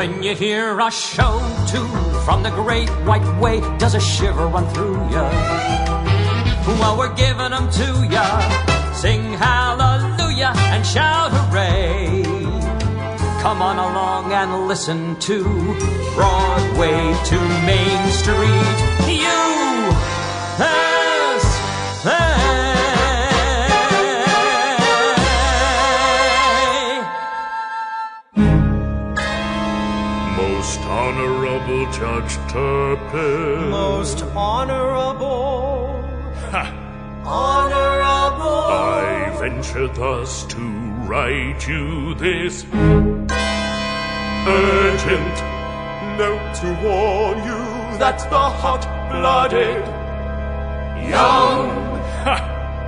When you hear a shout to from the great white way, does a shiver run through ya? Well, we're giving them to ya. Sing hallelujah and shout hooray. Come on along and listen to Broadway to Main Street. USA. Most Honorable Judge Terfel. Most honorable. Ha! Honorable. I venture thus to write you this urgent Note to warn you that the hot-blooded young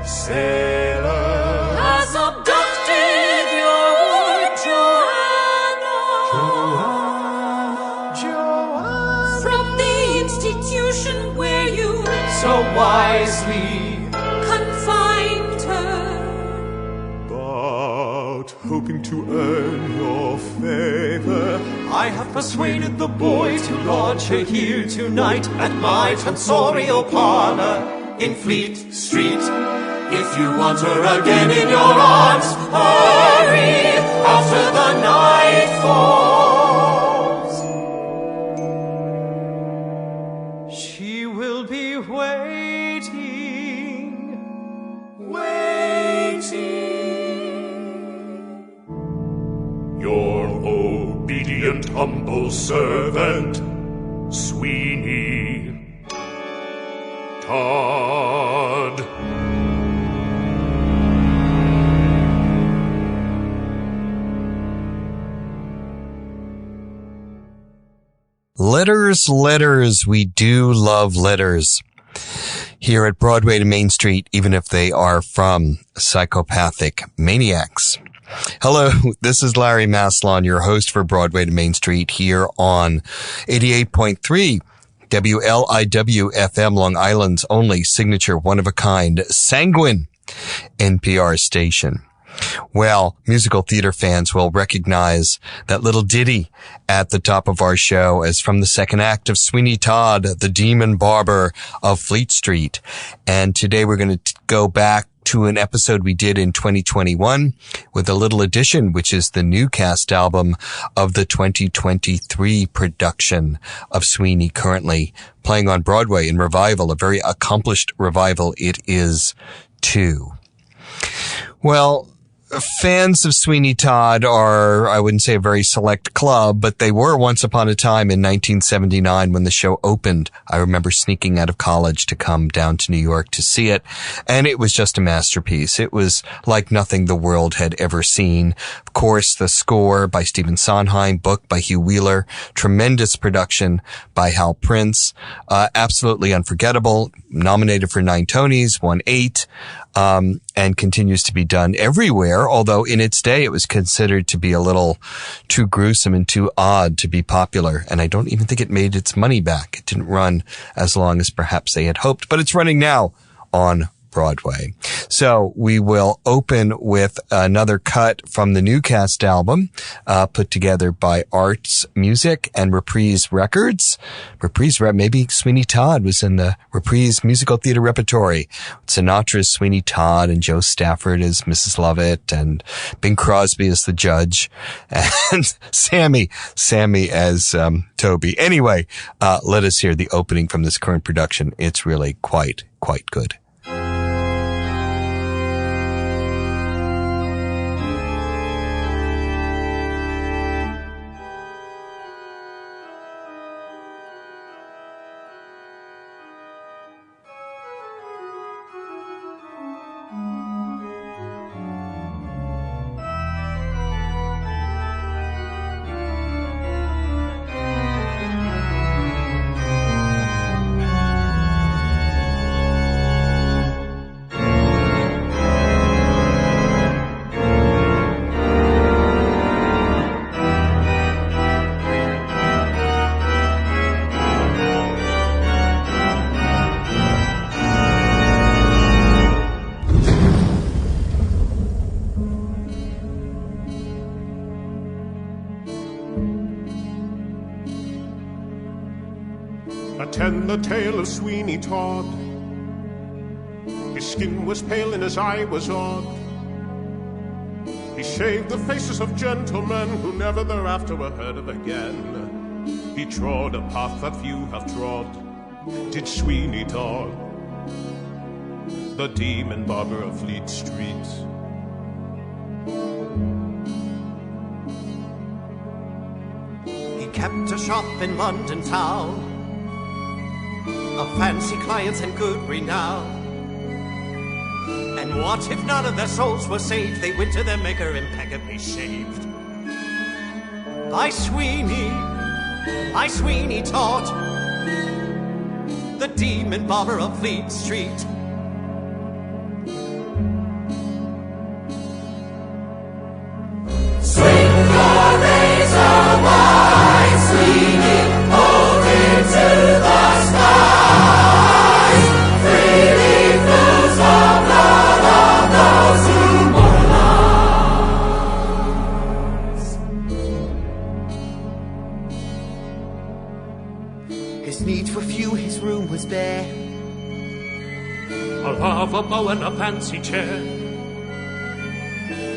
sailor has abducted your Joanna from the institution where you so wisely confined her. But hoping to earn your favor, I have persuaded the boy to lodge her here tonight at my tonsorial parlor in Fleet Street. If you want her again in your arms, hurry after the night falls. She will be waiting. Your obedient humble servant, Sweeney Todd. Letters, letters. We do love letters here at Broadway to Main Street, even if they are from psychopathic maniacs. Hello, this is Larry Maslon, your host for Broadway to Main Street here on 88.3 WLIW FM, Long Island's only signature one-of-a-kind sanguine NPR station. Well, musical theater fans will recognize that little ditty at the top of our show as from the second act of Sweeney Todd, the Demon Barber of Fleet Street. And today we're going to go back to an episode we did in 2021 with a little addition, which is the new cast album of the 2023 production of Sweeney, currently playing on Broadway in revival, a very accomplished revival it is too. Well, fans of Sweeney Todd are, I wouldn't say a very select club, but they were once upon a time in 1979 when the show opened. I remember sneaking out of college to come down to New York to see it, and it was just a masterpiece. It was like nothing the world had ever seen. Of course, the score by Stephen Sondheim, book by Hugh Wheeler, tremendous production by Hal Prince, absolutely unforgettable, nominated for 9 Tonys, won 8, and continues to be done everywhere, although in its day it was considered to be a little too gruesome and too odd to be popular, and I don't even think it made its money back. It didn't run as long as perhaps they had hoped, but it's running now on Broadway. So we will open with another cut from the new cast album, put together by Arts Music and Reprise Records. Maybe Sweeney Todd was in the Reprise musical theater repertory. Sinatra's Sweeney Todd and Joe Stafford as Mrs. Lovett and Bing Crosby as the judge and Sammy as Toby. Anyway, let us hear the opening from this current production. It's really quite good. Attend the tale of Sweeney Todd. His skin was pale and his eye was odd. He shaved the faces of gentlemen who never thereafter were heard of again. He trod a path that few have trod, did Sweeney Todd, the demon barber of Fleet Street. He kept a shop in London town, of fancy clients and good renown. And what if none of their souls were saved? They went to their maker impeccably shaved. By Sweeney Todd, the demon barber of Fleet Street. Swing your razor wide, Sweeney, hold it to the skies. Freely flows the blood of those who mourn. His needs were few, his room was bare. A lava bow and a fancy chair.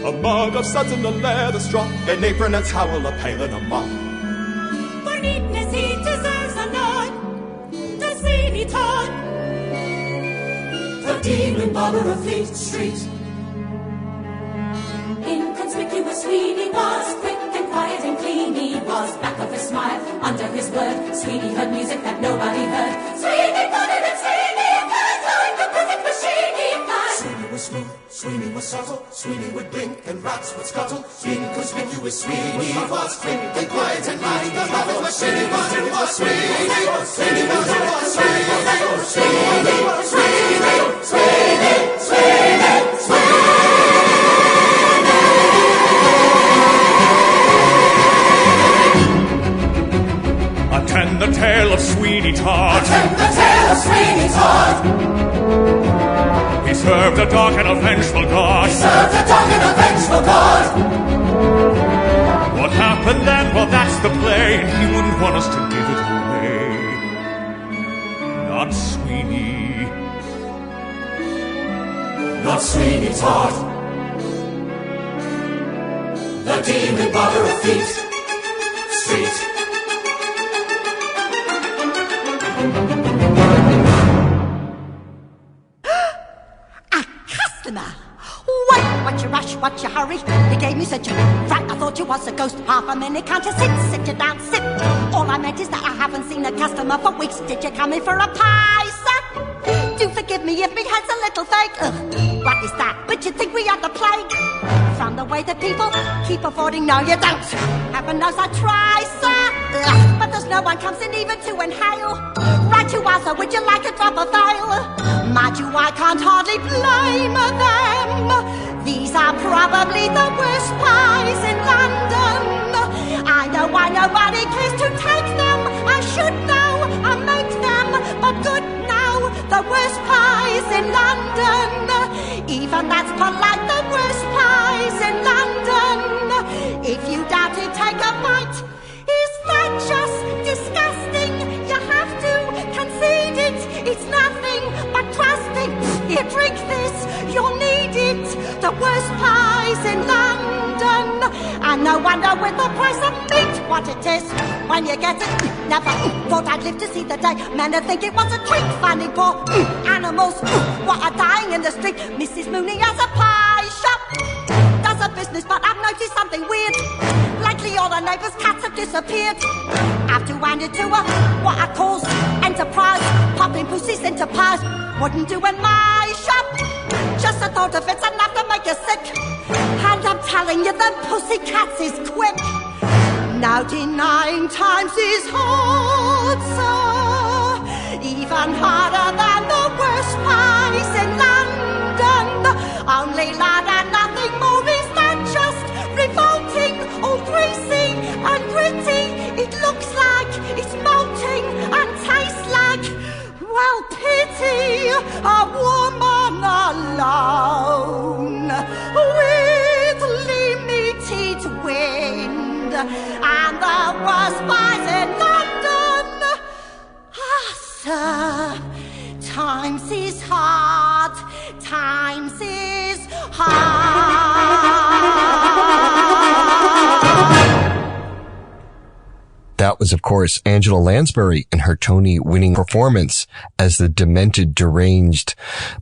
A mug of suds and a leather strop, an apron, a towel, a pail and a mop. For neatness he deserves a nod, the Sweeney Todd, the demon barber of Fleet Street. Inconspicuous Sweeney was, quick and quiet and clean he was. Back of his smile, under his word, Sweeney heard music that nobody heard. Sweeney put it and Sweeney applied, like a perfect machine he applied. Sweeney was smooth, Sweeney was subtle, Sweeney would blink and rats would scuttle. Inconspicuous Sweeney was, quick and quiet and like the bubble of Sweeney was Sweeney was Sweeney was Sweeney was Sweeney Attend the tale of Sweeney Todd. Attend the tale of Sweeney Todd. He served a dark and a vengeful God. He served a dark and a vengeful God. What happened then? Well, that's the play, and he wouldn't want us to give it away. Not Sweeney. Not Sweeney Todd, the demon barber of Fleet Street. What's your rush, what's your hurry? You gave me such a fright, I thought you was a ghost. Half a minute, can't you sit you down, sit. All I meant is that I haven't seen a customer for weeks. Did you come in for a pie, sir? Do forgive me if me head's a little fake. What is that? But you think we are the plague? From the way that people keep affording, no you don't. Heaven knows I try, sir. But there's no one comes in even to inhale. Right to us, or would you like a drop of ale? Mind you, I can't hardly blame them. These are probably the worst pies in London. I know why nobody cares to take them. I should know, I make them, but good now, the worst pies in London. Even that's polite, the worst pies in London. If you doubt it, take a bite. Is that just disgusting? You have to concede it. It's nothing but trusting. Here, drink this, you'll need it. The worst pies in London. And no wonder with the price of meat what it is. When you get it, never thought I'd live to see the day. Men would think it was a treat, finding poor animals what are dying in the street. Mrs. Mooney has a pie shop, does a business, but I've noticed something weird. Lately all her neighbours' cats have disappeared. Have to hand it to her, what I calls enterprise. Popping pussies into pies wouldn't do in my shop. Just the thought of it's enough to make you sick. And I'm telling you, them pussycats is quick. Now denying times is hard, sir. Even harder than the worst pies in London. Only lard and nothing more is than just revolting, all greasy and gritty. It looks like it's molting and tastes like, well, pity a woman alone with limited wind and the worst pies in London. Times is hard. Times is hard. That was, of course, Angela Lansbury in her Tony-winning performance as the demented, deranged,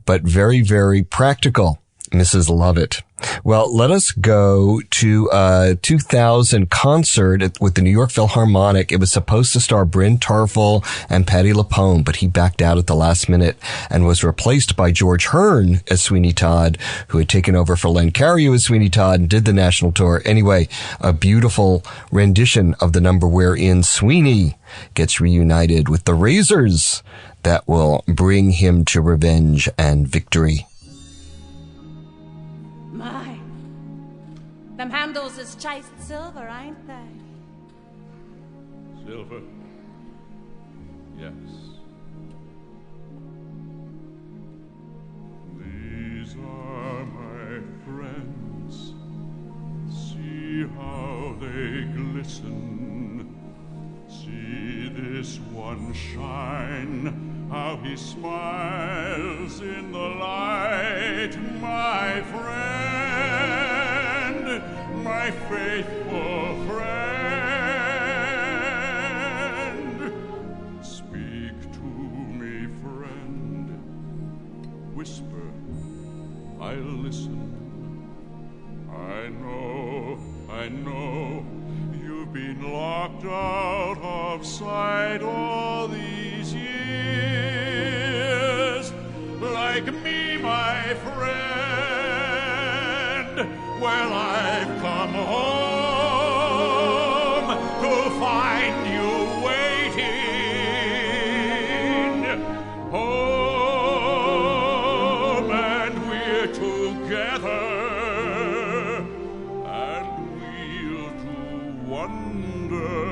but very, very practical Mrs. Lovett. Well, let us go to a 2000 concert with the New York Philharmonic. It was supposed to star Bryn Terfel and Patti LuPone, but he backed out at the last minute and was replaced by George Hearn as Sweeney Todd, who had taken over for Len Cariou as Sweeney Todd and did the national tour. Anyway, a beautiful rendition of the number wherein Sweeney gets reunited with the Razors that will bring him to revenge and victory. My, them handles is chased silver, ain't they? Silver? Yes. These are my friends. See how they glisten. See this one shine, how he smiles in the light, my friend, my faithful friend. Speak to me, friend, whisper, I'll listen. I know, you've been locked out of sight all these years, like me, my friend. Well, I've come home to find you waiting. Home, and we're together.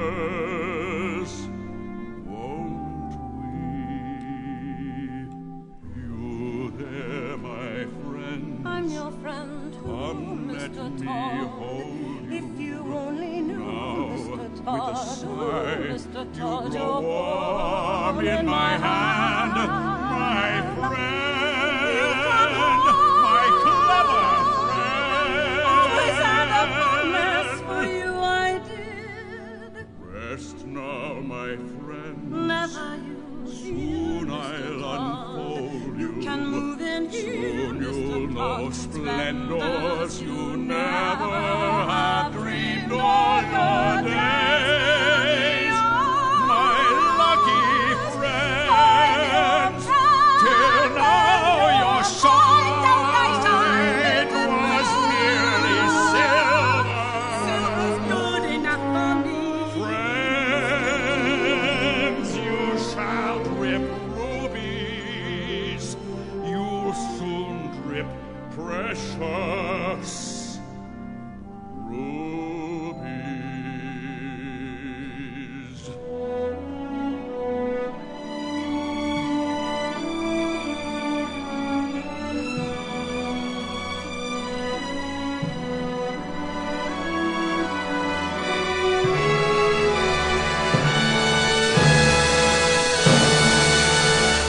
Wonders, won't we? You there, my friend? I'm your friend, Come, let Mr. me Todd. hold you. If you only knew, Now, Mr. with a Todd, sigh, Mr. you Todd, grow you're warm in my hand, my friend, my clever friend. Always had a promise for you, I did. Rest now, my friend. Never you Soon I'll unfold you. can move in here, Soon you'll Mr. know Todd. splendors you never have dreamed all your days. My lucky friends, till now your side was merely silver. Good enough for me. Friends, you shall drip rubies. You'll soon drip precious rubies.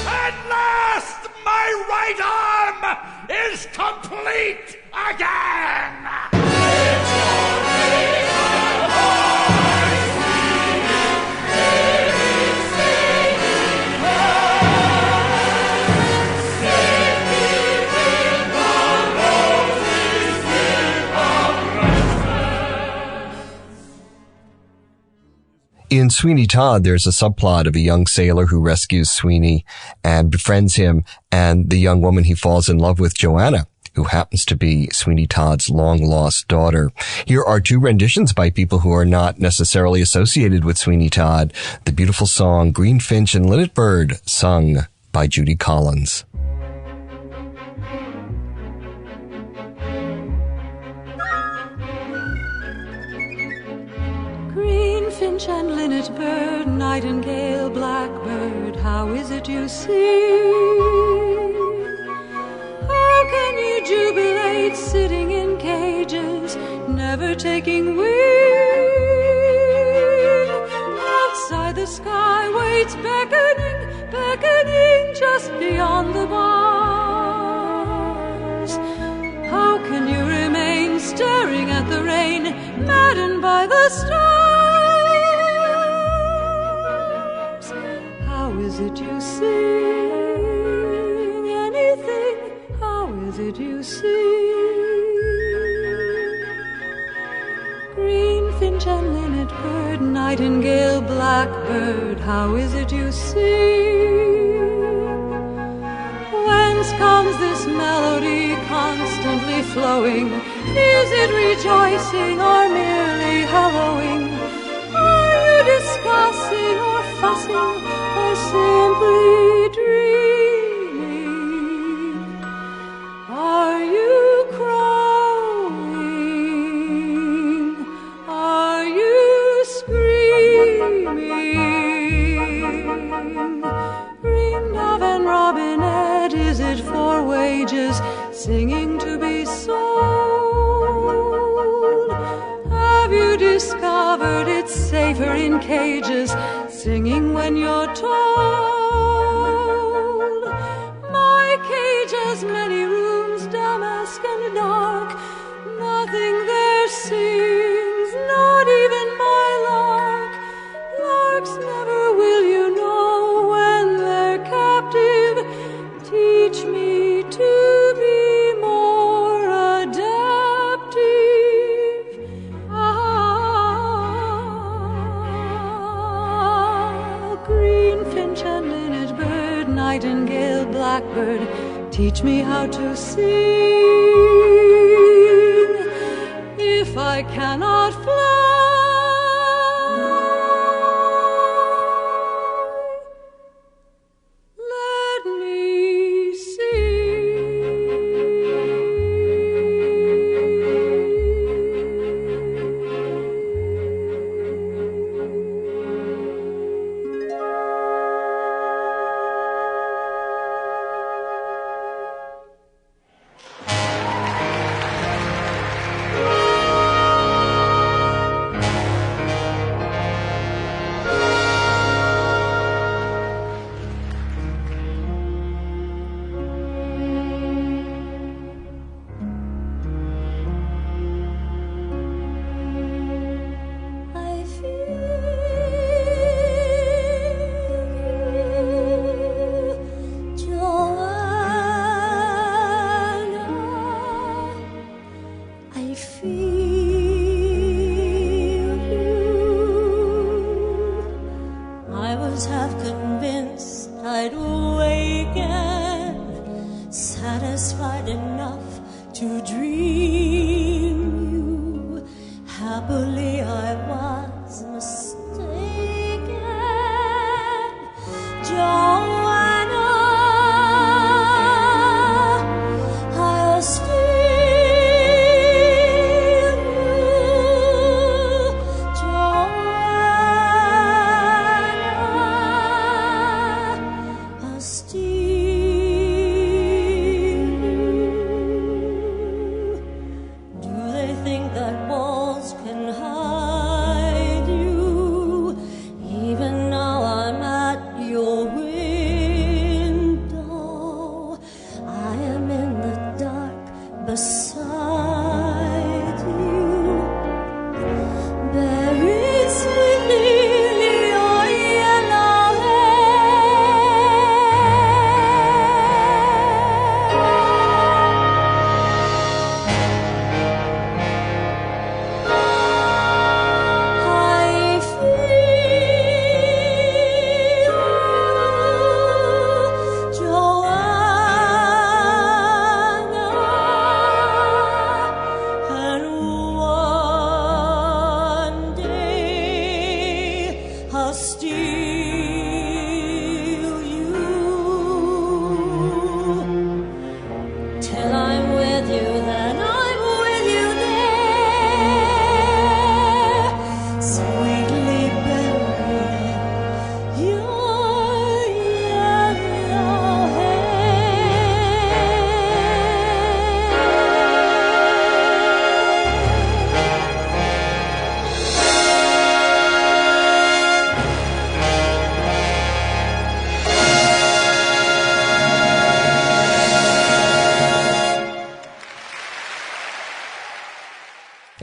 At last, my right arm is complete again! In Sweeney Todd, there's a subplot of a young sailor who rescues Sweeney and befriends him, and the young woman he falls in love with, Joanna, who happens to be Sweeney Todd's long-lost daughter. Here are two renditions by people who are not necessarily associated with Sweeney Todd. The beautiful song Greenfinch and Linnet Bird, sung by Judy Collins. Greenfinch and linnet bird, nightingale, blackbird, how is it you sing? How can you jubilate sitting in cages, never taking wing? Outside the sky waits beckoning, beckoning beyond the bars. How can you remain staring at the rain, maddened by the stars? How is it you sing anything? How is it you sing? Green finch and linnet bird, nightingale, blackbird, how is it you sing? Whence comes this melody constantly flowing? Is it rejoicing or merely hallowing? Are you discussing or fussing or simply dreaming? Are you crowing? Are you screaming? Ring dove and robinette, is it for wages, singing to be sold? Have you discovered it's safer in cages, singing when you're told? My cage has many rooms, damask and dark. Nothing there sings, not even my lark. Larks never will you know when they're captive. Teach me to be more adaptive. Green finch and linnet bird, nightingale, blackbird, teach me how to sing. If I cannot fly, let me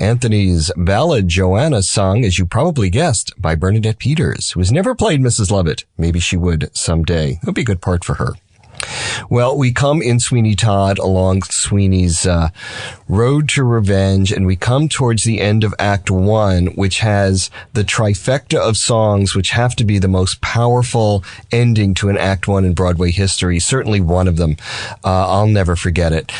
Anthony's ballad, Joanna, sung, as you probably guessed, by Bernadette Peters, who has never played Mrs. Lovett. Maybe she would someday. It would be a good part for her. Well, we come in Sweeney Todd along Sweeney's road to revenge, and we come towards the end of Act 1, which has the trifecta of songs which have to be the most powerful ending to an Act 1 in Broadway history. Certainly one of them. I'll never forget it.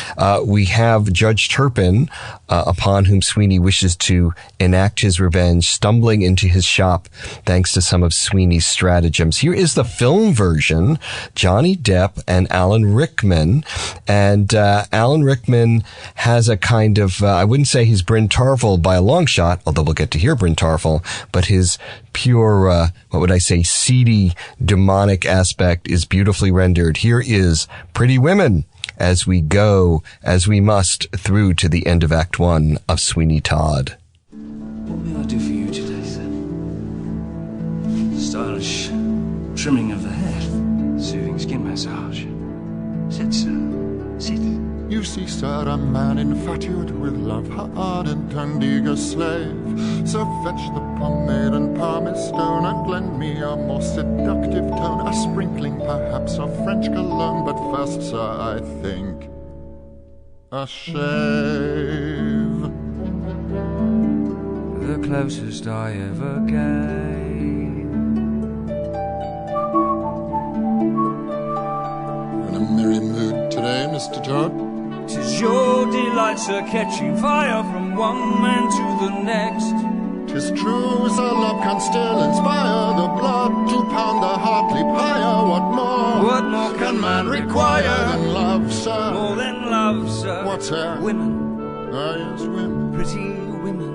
We have Judge Turpin, upon whom Sweeney wishes to enact his revenge, stumbling into his shop thanks to some of Sweeney's stratagems. Here is the film version, Johnny Depp and Alan Rickman. And Alan Rickman has a kind of, I wouldn't say he's Bryn Terfel by a long shot, although we'll get to hear Bryn Terfel, but his pure, what would I say, seedy, demonic aspect is beautifully rendered. Here is Pretty Women as we go, as we must, through to the end of Act 1 of Sweeney Todd. What may I do for you today, sir? Stylish trimming of the hair, soothing skin massage. Sit, sir. Sit. You see, sir, a man infatuated with love, her ardent and eager slave. So fetch the pomade and pumice stone, and lend me a more seductive tone, a sprinkling perhaps of French cologne. But first, sir, I think a shave. The closest I ever gave. In a merry mood today, Mr. Todd? 'Tis your delight, sir, catching fire from one man to the next. 'Tis true, sir, love can still inspire the blood to pound the heart leap higher. What more can man require than love, sir? More than love, sir. What's that? Women. Ah, yes, women. Pretty women.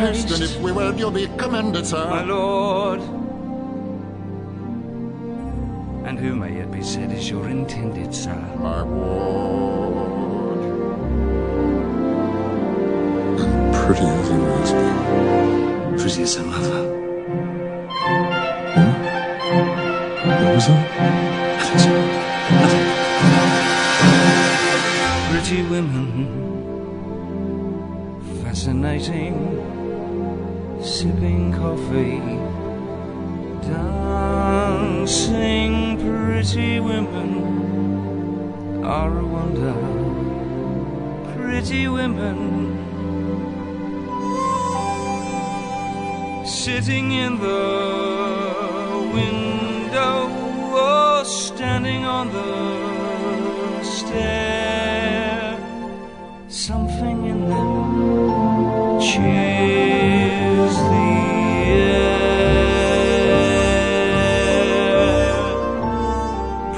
And if we wed, you'll be commended, sir. My lord. And who may it be said is your intended, sir? My ward. And pretty as he was. Pretty as a mother. Hmm? What was that? Nothing. Pretty women. Fascinating. Sipping coffee, dancing, pretty women are a wonder. Pretty women sitting in the window or standing on the stair. Something in them cheers the air.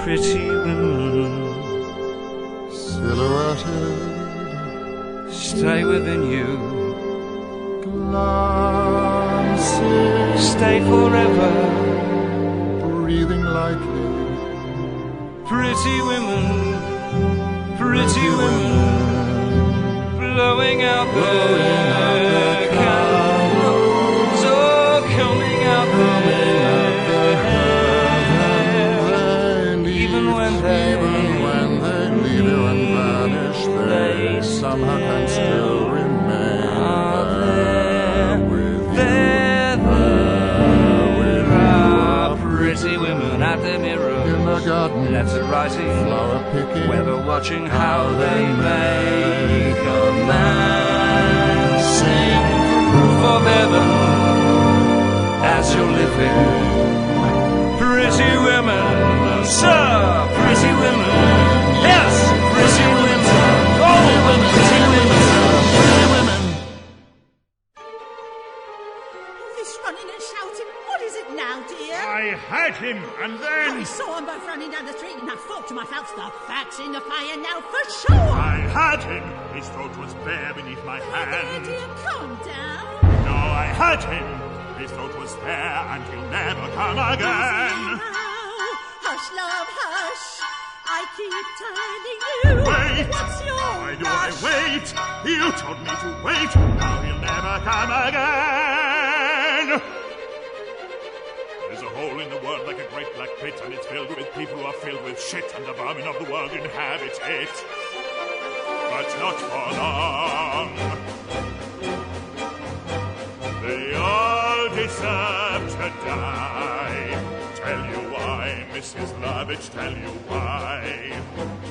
Pretty women silhouetted stay within you, glancing, stay forever, breathing lightly. Pretty women, blowing out the candles, or coming out the hair. Even when they leave you and vanish, they somehow can still remain there with you. Pretty women at the mirror, in the garden, letter writing, flower picking, weather watching how they make a man sing. Proof of heaven as you're living. Pretty women, sir, pretty women. him, and then... I saw them both running down the street, and I thought to myself, the fat's in the fire now for sure. I had him. His throat was bare beneath my hand. Dear, calm down. No, I had him. His throat was bare, and he'll never come again. Hush, love, hush. I keep telling you. Wait. What's your Why do rush? I wait? You told me to wait. Now he'll never come again. There's a hole in the world like a great black pit, and it's filled with people who are filled with shit, and the vermin of the world inhabit it. But not for long. They all deserve to die. Tell you why, Mrs. Lovett, tell you why.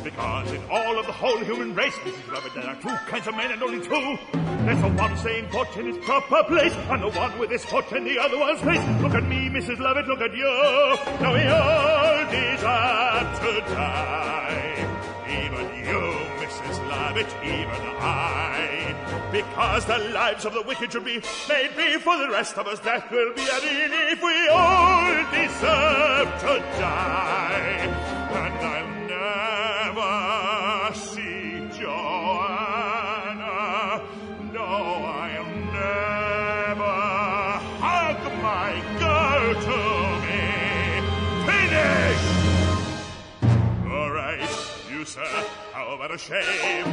Because in all of the whole human race, Mrs. Lovett, there are two kinds of men and only two. There's the one staying put in its proper place, and the one with his foot in the other one's face. Look at me, Mrs. Lovett, look at you. Now we all deserve to die. Even you, Mrs. Lovett, even I. Because the lives of the wicked should be made free, for the rest of us death will be a relief. We all deserve to die. And I'll never see Joanna. No, I'll never hug my girl to me. Finish! All right, you, sir, how about a shave?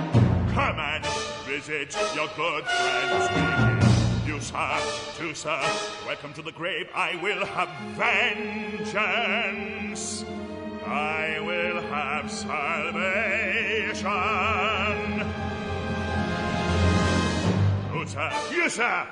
Come and visit your good friend Sweeney. You, sir, too, sir, welcome to the grave. I will have vengeance. I will have salvation. Oh, sir, you, sir.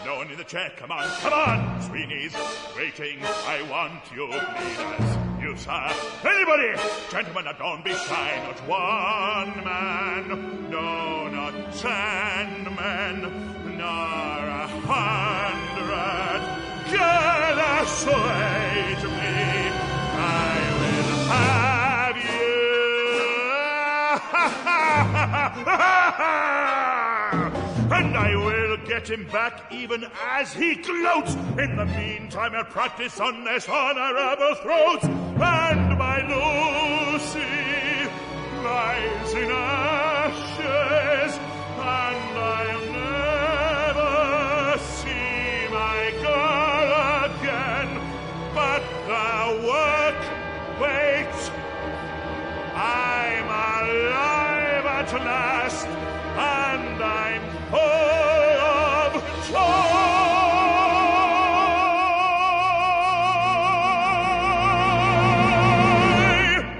No one in the chair. Come on, come on. Sweeney's waiting. I want you, please. You, sir. Anybody? Gentlemen, now don't be shy. Not one man. No, not 10 men. Nor 100. Jealous, wait me. I will have you. And I will get him back even as he gloats. In the meantime, I'll practice on this honorable throat. And my Lucy lies in ashes, and I'll never see my girl again. But the work waits. I'm alive at last, and I'm full of joy.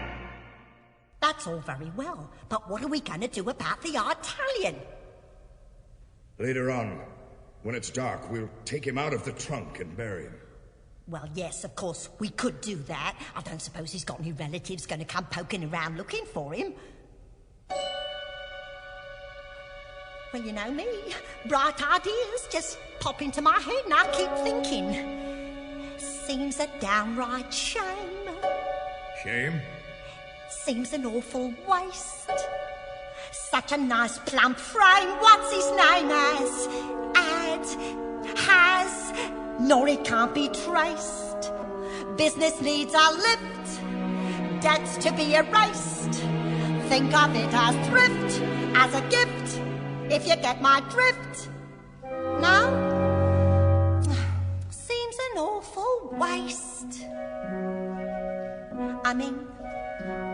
That's all very well, but what are we going to do about the Italian? Later on, when it's dark, we'll take him out of the trunk and bury him. Well, yes, of course, we could do that. I don't suppose he's got any relatives going to come poking around looking for him. Well, you know me, bright ideas just pop into my head and I keep thinking. Seems a downright shame. Shame? Seems an awful waste. Such a nice plump frame, what's his name as? Has, nor it can't be traced. Business needs a lift, debts to be erased. Think of it as thrift, as a gift, if you get my drift. No? Seems an awful waste. I mean,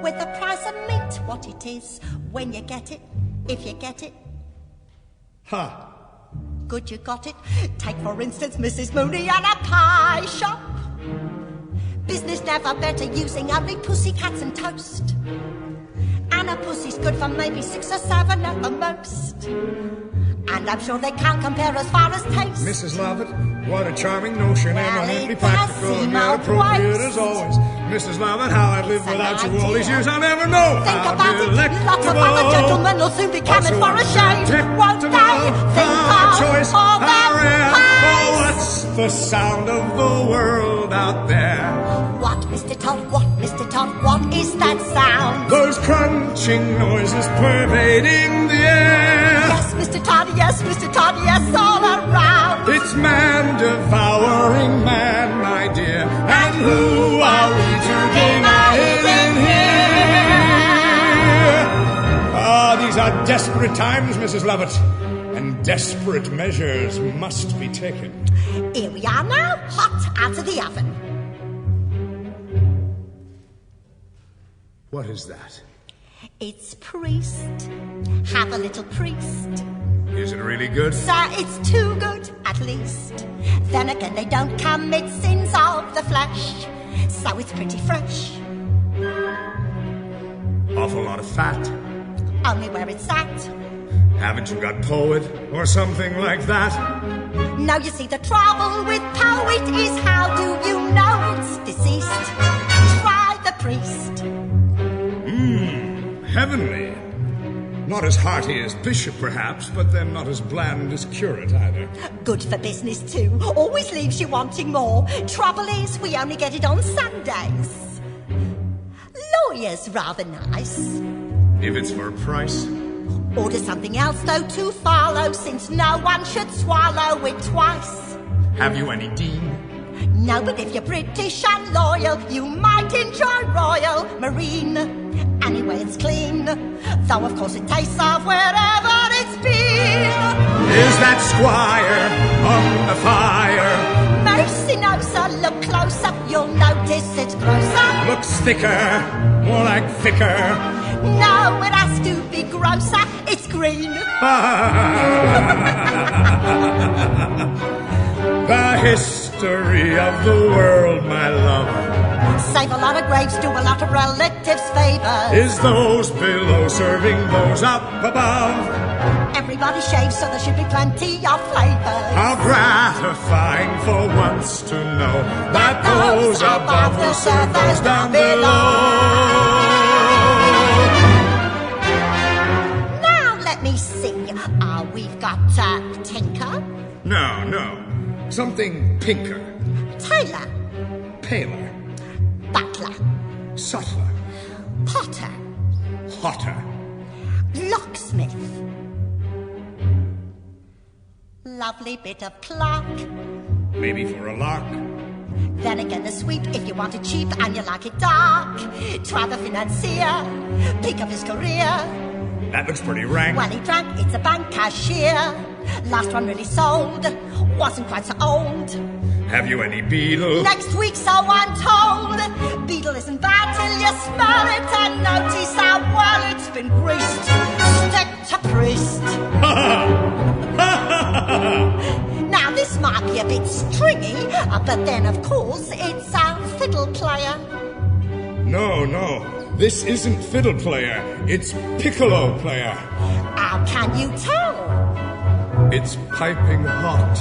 with the price of meat, what it is, when you get it, if you get it. Ha! Good you got it. Take, for instance, Mrs. Mooney and a pie shop. Business never better using only pussycats and toast. And a pussy's good for maybe 6 or 7 at the most. And I'm sure they can't compare as far as taste. Mrs. Lovett, what a charming notion, Well, eminently it practical does and seem yet a appropriate waste. as always. Mrs. Lovett, how I'd live It's an without you all these idea. years, I'll never know. Think How about it. Lots of other gentlemen will soon be coming for a shave. Won't they? Think of choice, all how their rare. pies. Oh, what's the sound of the world out there? What, Mr. Todd, what, Mr. Todd, what is that sound? Those crunching noises pervading the air. Yes, Mr. Todd, yes, all around. It's man devouring man, my dear. And who are are desperate times, Mrs. Lovett, and desperate measures must be taken. Here we are now, hot out of the oven. What is that? It's priest. Have a little priest. Is it really good? Sir, it's too good, at least. Then again, they don't commit sins of the flesh, so it's pretty fresh. Awful lot of fat. Only where it's at. Haven't you got poet or something like that? No, you see, the trouble with poet is how do you know it's deceased? Try the priest. Heavenly. Not as hearty as bishop, perhaps, but then not as bland as curate, either. Good for business, too. Always leaves you wanting more. Trouble is, we only get it on Sundays. Lawyer's rather nice. If it's for a price. Order something else, though, to follow, since no one should swallow it twice. Have you any dean? No, but if you're British and loyal, you might enjoy Royal Marine. Anyway, it's clean, though of course it tastes of wherever it's been. Is that squire on the fire? Mercy no, sir, look closer, you'll notice it's grosser. Looks thicker, more like thicker. No, it has to be grosser, it's green. The history of the world, my love. Save a lot of graves, do a lot of relatives favors. Is those below serving those up above? Everybody shaves, so there should be plenty of flavors. How gratifying for once to know that those above will serve those down below. Now let me see. We've got tinker. No. Something pinker. Tailor. Paler. Butler. Subtler. Potter. Hotter. Locksmith. Lovely bit of clock. Maybe for a lark. Then again the sweep if you want it cheap and you like it dark. Try the financier. Pick up his career. That looks pretty rank. Well, he drank, it's a bank cashier. Last one really sold. Wasn't quite so old. Have you any beetle? Next week, so I'm told. Beetle isn't bad till you smell it and notice how well it's been greased. Stick to priest. Now, this might be a bit stringy, but then, of course, it's a fiddle player. No. This isn't fiddle player. It's piccolo player. How can you tell? It's piping hot.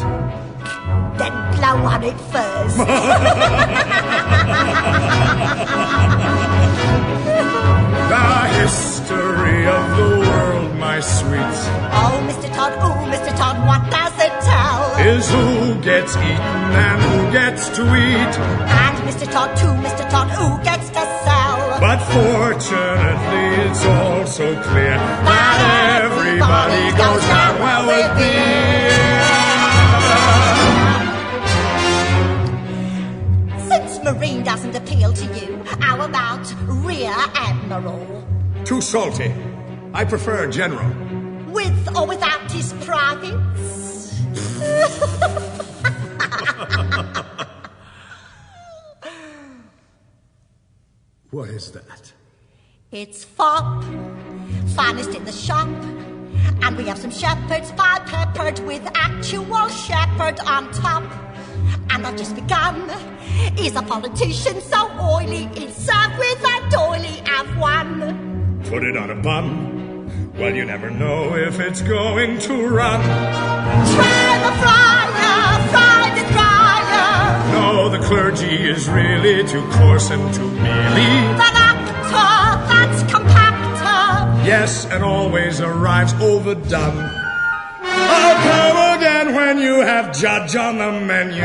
Then blow on it first. The history of the world, my sweet. Oh, Mr. Todd, what does it tell? Is who gets eaten and who gets to eat. And Mr. Todd, who gets to sell. But fortunately, it's also clear that everybody goes down well with beer. Since Marine doesn't appeal to you, how about Rear Admiral? Too salty. I prefer General. With or without his privates? What is that? It's fop, finest in the shop. And we have some shepherds peppered with actual shepherd on top. And I've just begun. He's a politician so oily, he's served with a doily. Have one. Put it on a bun. Well, you never know if it's going to run. Try the fryer, fry the dryer. No, the clergy is really too coarse and too mealy. The actor, that's compactor. Yes, and always arrives overdone. I'll come again when you have judge on the menu.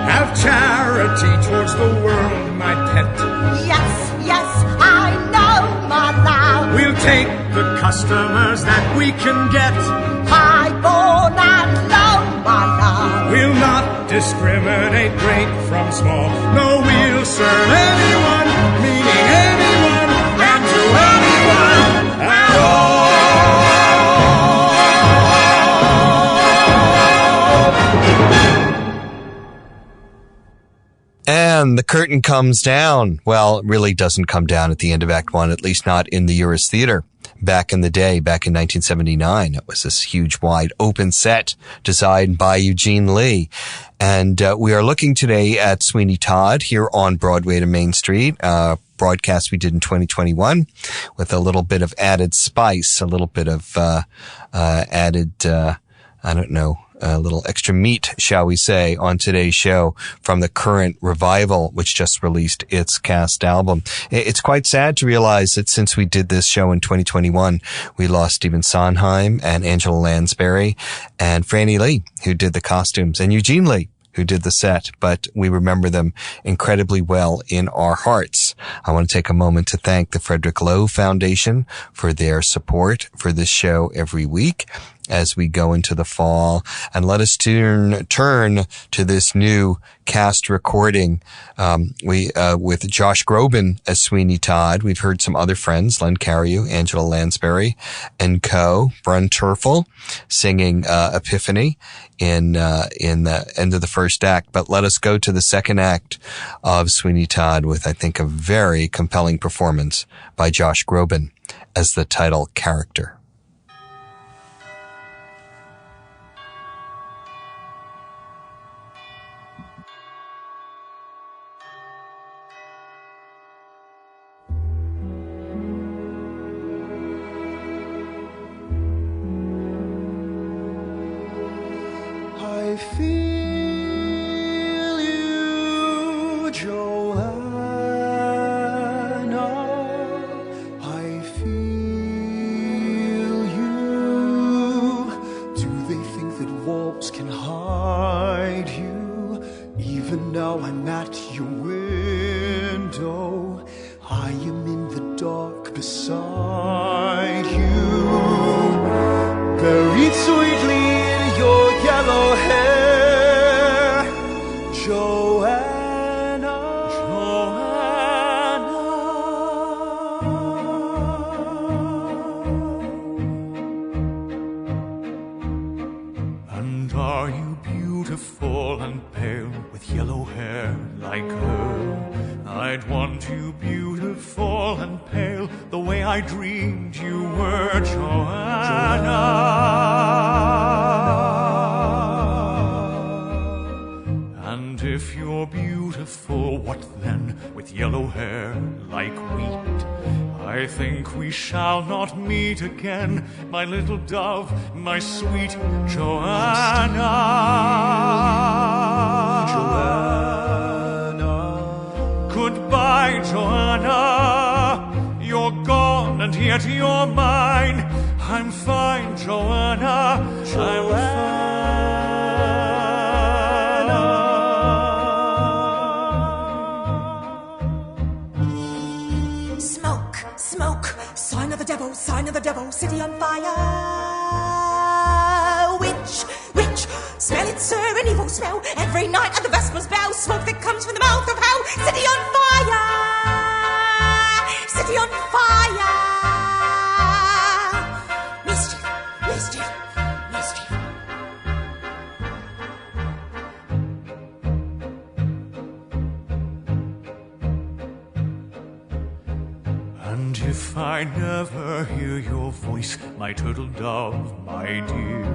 Have charity towards the world, my pet. Yes, I know, my love. We'll take the customers that we can get. High-born and low, my love. We'll not discriminate great from small. No, we'll serve anyone, meaning anyone, and to And the curtain comes down. Well, it really doesn't come down at the end of Act 1, at least not in the Uris Theater. Back in the day, back in 1979, it was this huge, wide open set designed by Eugene Lee. And we are looking today at Sweeney Todd here on Broadway to Main Street, broadcast we did in 2021 with a little bit of added spice, a little bit of added, a little extra meat, shall we say, on today's show from the current revival, which just released its cast album. It's quite sad to realize that since we did this show in 2021, we lost Stephen Sondheim and Angela Lansbury and Franny Lee, who did the costumes, and Eugene Lee, who did the set, but we remember them incredibly well in our hearts. I want to take a moment to thank the Frederick Lowe Foundation for their support for this show every week as we go into the fall. And let us turn to this new cast recording, with Josh Groban as Sweeney Todd. We've heard some other friends, Len Cariou, Angela Lansbury, and Bryn Terfel singing, Epiphany in the end of the first act. But let us go to the second act of Sweeney Todd with, I think, a very compelling performance by Josh Groban as the title character. I feel you, Joanna. I feel you. Do they think that walls can hide you? Even now I'm at your window. I am in the dark beside you. Buried sweetly in your yellow hair, Joanna, Joanna. And are you beautiful and pale with yellow hair like her? I'd want you beautiful and pale the way I dreamed you were, Joanna. And if you're beautiful, what then with yellow hair like wheat? I think we shall not meet again, my little dove, my sweet Joanna. Goodbye, Joanna. You're gone and yet you're mine. I'm fine, Joanna. I'm fine. Smoke, smoke, sign of the devil, city on fire. Witch, witch, smell it, sir, an evil smell. Every night at the Vespers bell, smoke that comes from the mouth of hell. City on fire, city on fire. Mischief, mischief, mischief. And if I never hear your voice, my turtle dove, my dear,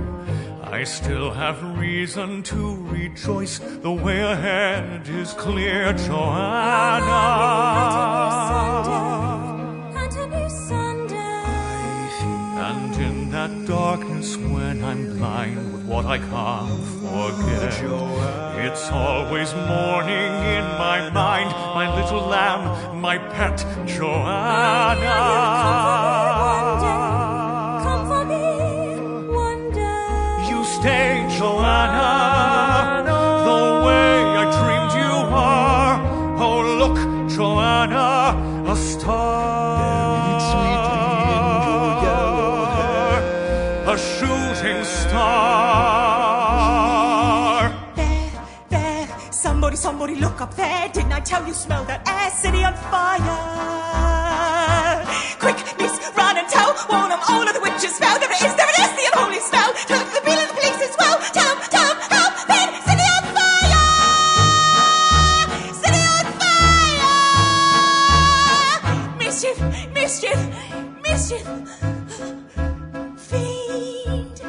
I still have reason to rejoice. The way ahead is clear, Joanna. And in that darkness when I'm blind with what I can't forget, it's always morning in my mind, my little lamb, my pet, Joanna. Come for me one day. You stay, Joanna, the way I dreamed you are. Oh, look, Joanna, a star. A shooting star. There, somebody look up there. Didn't I tell you smell that air? City on fire. Quick, miss, run and tell. Warn them all of the witches' spell. There it is, the unholy spell. Tell it to the bill and the police as well. Tell, help, then, city on fire. City on mischief fiend.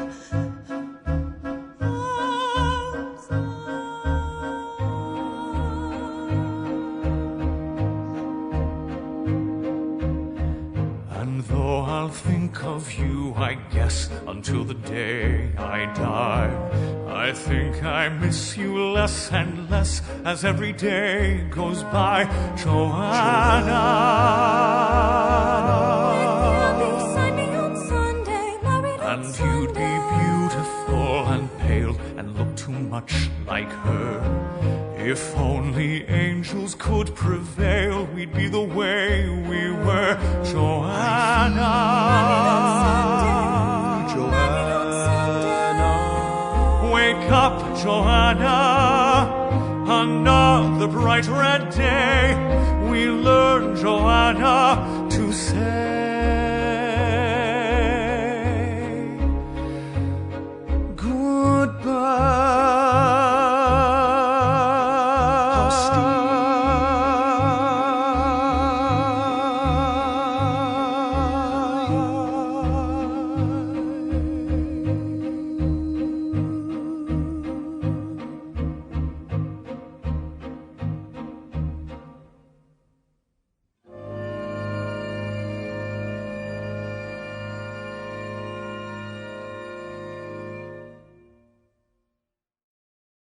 And though I'll think of you, I guess, until the day I die, I think I miss you less and less as every day goes by. Joanna. And you'd be beautiful and pale and look too much like her. If only angels could prevail, we'd be the way we were. Joanna. Joanna. Wake up, Joanna. Another bright red day. We learn, Joanna, to say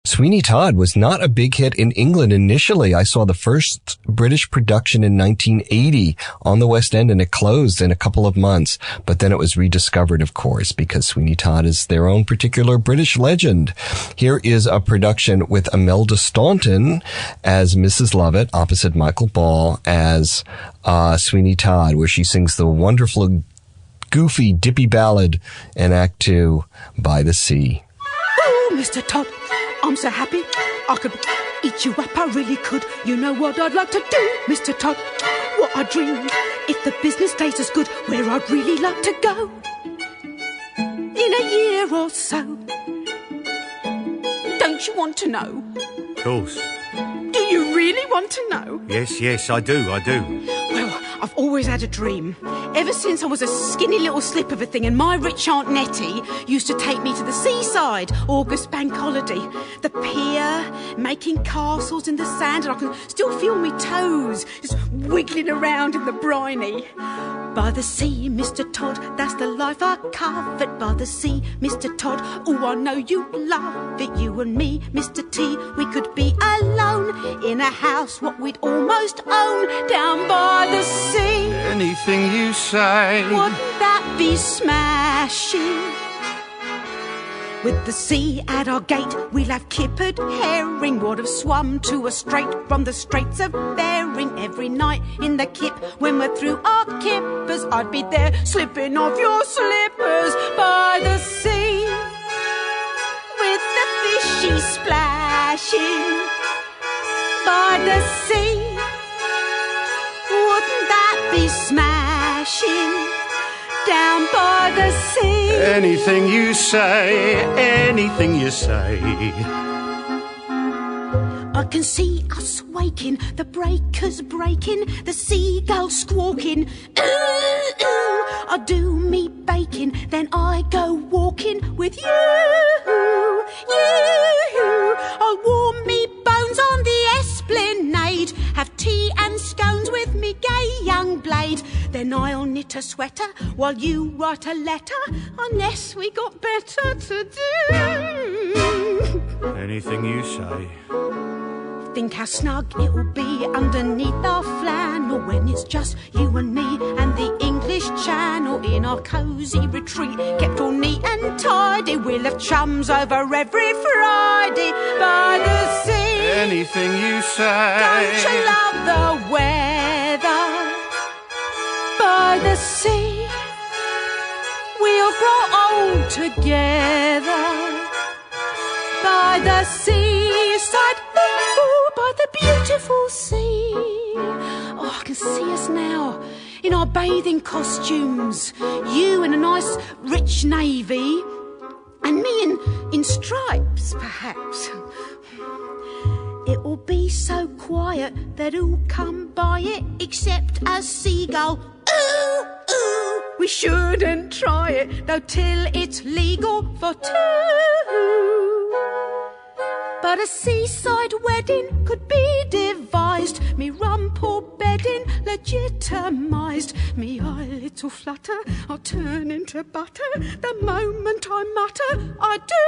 Sweeney Todd was not a big hit in England initially. I saw the first British production in 1980 on the West End, and it closed in a couple of months. But then it was rediscovered, of course, because Sweeney Todd is their own particular British legend. Here is a production with Imelda Staunton as Mrs. Lovett, opposite Michael Ball as Sweeney Todd, where she sings the wonderful, goofy, dippy ballad in Act 2, By the Sea. Oh, Mr. Todd, I'm so happy I could eat you up, I really could. You know what I'd like to do, Mr. Todd? What I dreamed, if the business stays as good, where I'd really like to go in a year or so. Don't you want to know? Of course. Do you really want to know? Yes, I do. Well, I've always had a dream. Ever since I was a skinny little slip of a thing, and my rich Aunt Nettie used to take me to the seaside, August bank holiday, the pier, making castles in the sand, and I can still feel my toes just wiggling around in the briny. By the sea, Mr. Todd, that's the life I covet. By the sea, Mr. Todd, oh, I know you love it. You and me, Mr. T, we could be alone in a house what we'd almost own down by the sea. Anything you say. Wouldn't that be smashing? With the sea at our gate, we'll have kippered herring, would have swum to us straight from the Straits of Bering. Every night in the kip, when we're through our kippers, I'd be there slipping off your slippers by the sea, with the fishy splashing by the sea. Wouldn't that be smashing? Down by the sea. Anything you say, anything you say. I can see us waking, the breakers breaking, the seagulls squawking. Ooh, ooh, I do me baking, then I go walking with you. I'll warm me bones on the esplanade, have tea and scones with me gay young blade. Then I'll knit a sweater while you write a letter, unless we got better to do. Anything you say. Think how snug it will be underneath our flannel when it's just you and me and the English Channel in our cosy retreat, kept all neat and tidy. We'll have chums over every Friday by the sea. Anything you say. Don't you love the weather? By the sea, we'll grow old together. By the seaside, ooh, by the beautiful sea. Oh, I can see us now in our bathing costumes. You in a nice rich navy, and me in stripes, perhaps. It will be so quiet that who'll come by it except a seagull. Ooh, ooh, We shouldn't try it, though, till it's legal for two. But a seaside wedding could be devised, me rump or bedding legitimised. Me eye little flutter, I'll turn into butter the moment I mutter I do.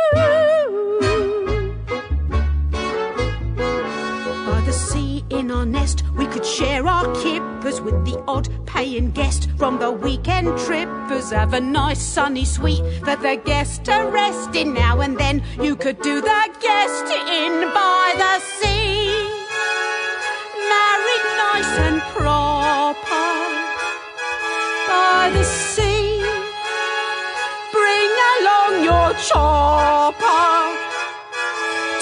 By the sea in our nest, we could share our kippers with the odd paying guest from the weekend trippers. Have a nice sunny suite for the guest to rest in. Now and then you could do the guest in by the sea, married nice and proper by the sea. Bring along your chopper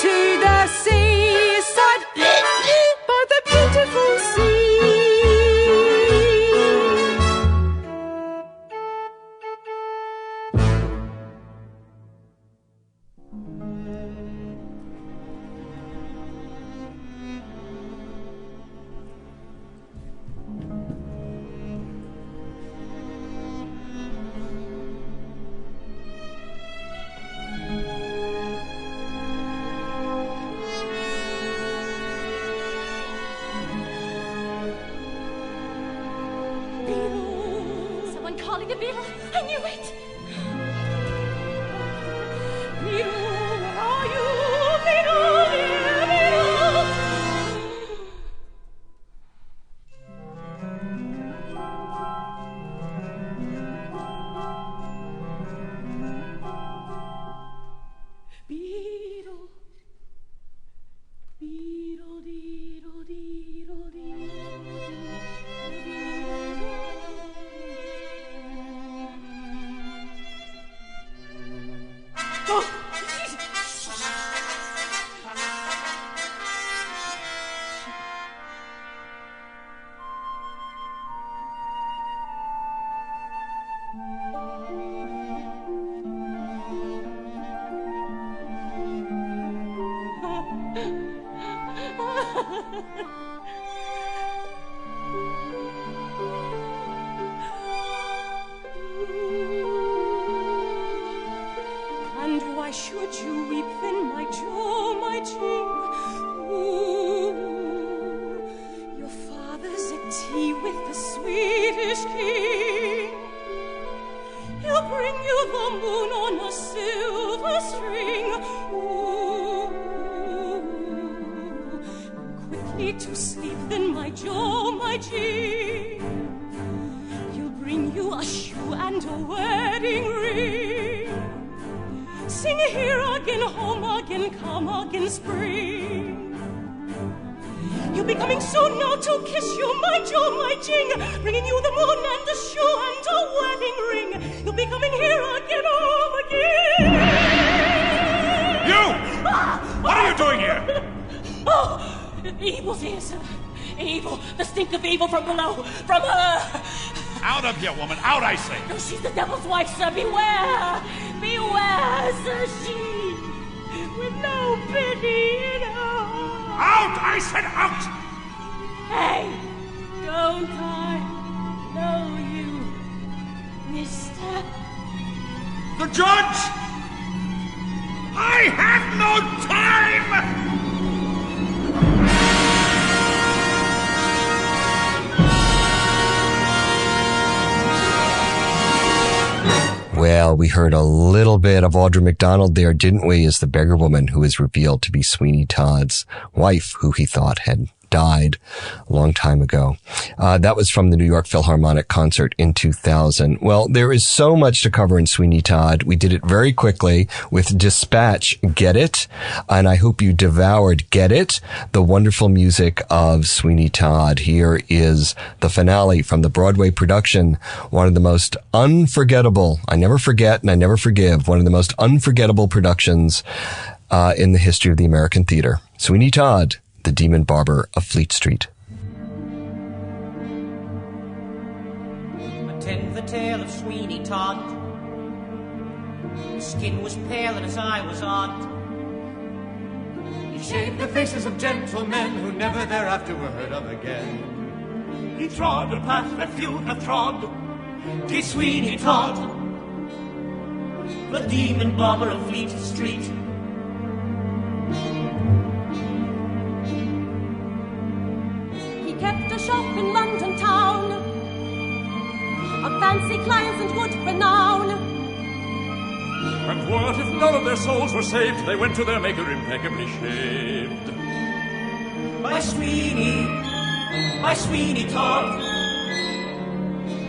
to the seaside by the beautiful sea. The beetle, I knew it. Beetle, where are you? Beetle, dear beetle. Beetle, beetle, deedle, deedle, deedle. And why should you weep then, my Joe, my Jing? Ooh, your father's at tea with the Swedish king. He'll bring you the moon on a silver string. Ooh, quickly to sleep then, my Joe, my Jing. He'll bring you a shoe and a wedding ring. Sing here again, home again, come again, spring. You'll be coming soon now to kiss you, my Joe, my Jing, bringing you the moon and a shoe and a wedding ring. You'll be coming here again, home again. You! What are you doing here? Oh, evil's here, sir. Evil, the stink of evil from below, from her. Out of here, woman, out, I say. No, she's the devil's wife, sir. Beware! Beware, sir, she, with no pity in her heart. Out, I said out! Hey, don't I know you, mister? The judge! I have no time! Well, we heard a little bit of Audra McDonald there, didn't we, as the beggar woman who is revealed to be Sweeney Todd's wife, who he thought had died a long time ago. That was from the New York Philharmonic concert in 2000. Well, there is so much to cover in Sweeney Todd. We did it very quickly with Dispatch, Get It? And I hope you devoured Get It? The wonderful music of Sweeney Todd. Here is the finale from the Broadway production. One of the most unforgettable, I never forget and I never forgive, one of the most unforgettable productions in the history of the American theater. Sweeney Todd, the Demon Barber of Fleet Street. Attend the tale of Sweeney Todd. His skin was pale and his eye was odd. He shaved the faces of gentlemen who never thereafter were heard of again. He trod a path that few have trod. dear Sweeney Todd, the demon barber of Fleet Street. He kept a shop in London town, of fancy clients and good renown. And what if none of their souls were saved? They went to their maker impeccably shaved. By Sweeney Todd,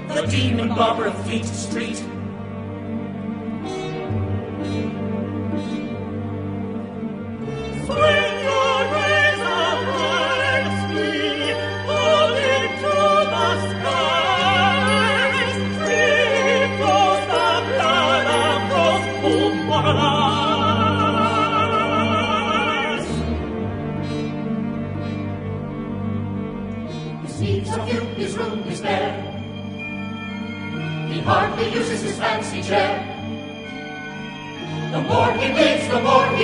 the demon barber of Fleet Street. Swing your razor blades, hold it to the skies. Free flows the blood of those who moralize. He speaks of you, his room is bare. He hardly uses his fancy chair. The more he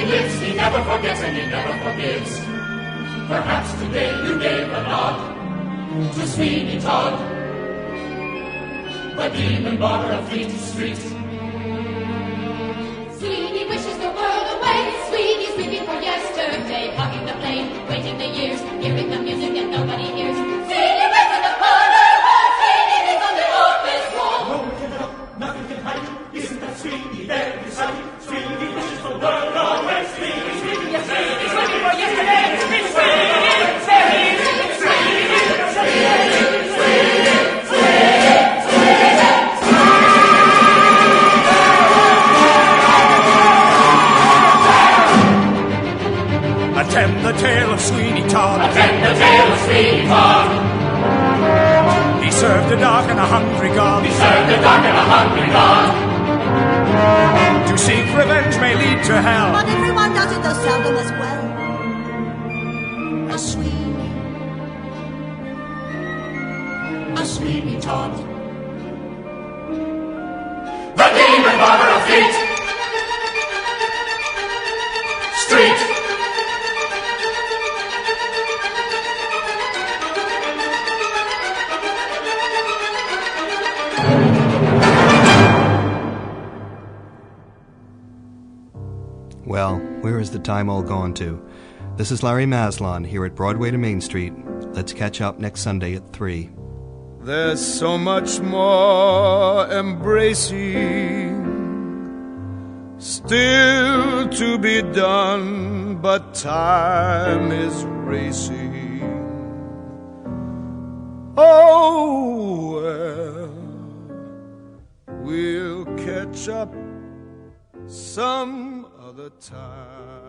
lives, he never forgets and he never forgives. Perhaps today you gave a nod to Sweeney Todd, the demon barber of Fleet Street. Sweeney wishes the world away. Sweeney's weeping for yesterday, hugging the plane, waiting the years, hearing the music that nobody hears. Sweeney waits in the parlor hall. Sweeney lives on the office wall. No one can help, nothing can hide you. Isn't that Sweeney there beside you? Sweeney wishes the world away. Sweeney, yes, Sweeney's waiting for yesterday. It's Sweeney, Attend the tale of Sweeney Todd. Attend the tale of Sweeney Todd. He served a dark and a hungry God. He served a dark and a hungry God. To seek revenge may lead to hell. But everyone does it though seldom as well as Sweeney Todd. The demon barber of Fleet Street. Well, where is the time all gone to? This is Larry Maslon here at Broadway to Main Street. Let's catch up next Sunday at 3. There's so much more embracing still to be done, but time is racing. Oh, well, we'll catch up some other time.